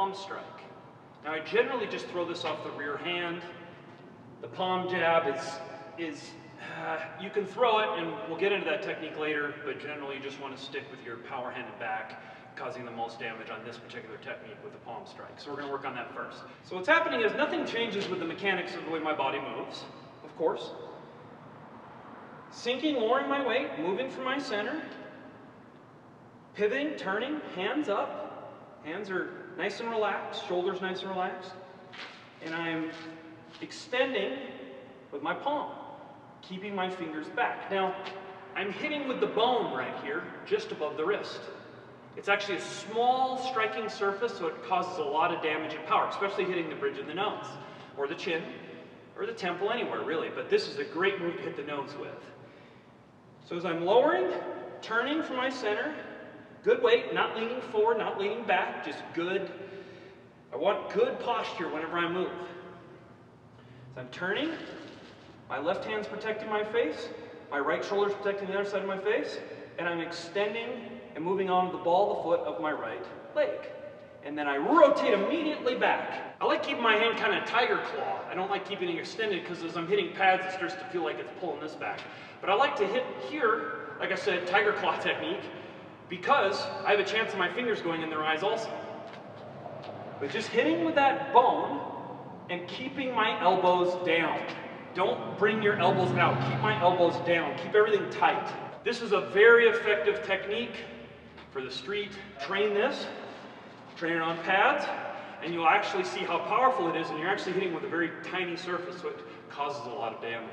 palm strike. Now I generally just throw this off the rear hand. The palm jab is you can throw it, and we'll get into that technique later, but generally you just want to stick with your power-handed back, causing the most damage on this particular technique with the palm strike. So we're going to work on that first. So what's happening is nothing changes with the mechanics of the way my body moves, of course. Sinking, lowering my weight, moving from my center, pivoting, turning, hands up. Hands are nice and relaxed, shoulders nice and relaxed. And I'm extending with my palm, keeping my fingers back. Now, I'm hitting with the bone right here, just above the wrist. It's actually a small striking surface, so it causes a lot of damage and power, especially hitting the bridge of the nose, or the chin, or the temple, anywhere really. But this is a great move to hit the nose with. So as I'm lowering, turning from my center, good weight, not leaning forward, not leaning back, just good. I want good posture whenever I move. So I'm turning, my left hand's protecting my face, my right shoulder's protecting the other side of my face, and I'm extending and moving on to the ball of the foot of my right leg. And then I rotate immediately back. I like keeping my hand kind of tiger claw. I don't like keeping it extended because as I'm hitting pads, it starts to feel like it's pulling this back. But I like to hit here, like I said, tiger claw technique, because I have a chance of my fingers going in their eyes also. But just hitting with that bone and keeping my elbows down. Don't bring your elbows out. Keep my elbows down. Keep everything tight. This is a very effective technique for the street. Train this. Train it on pads, and you'll actually see how powerful it is, and you're actually hitting with a very tiny surface, so it causes a lot of damage.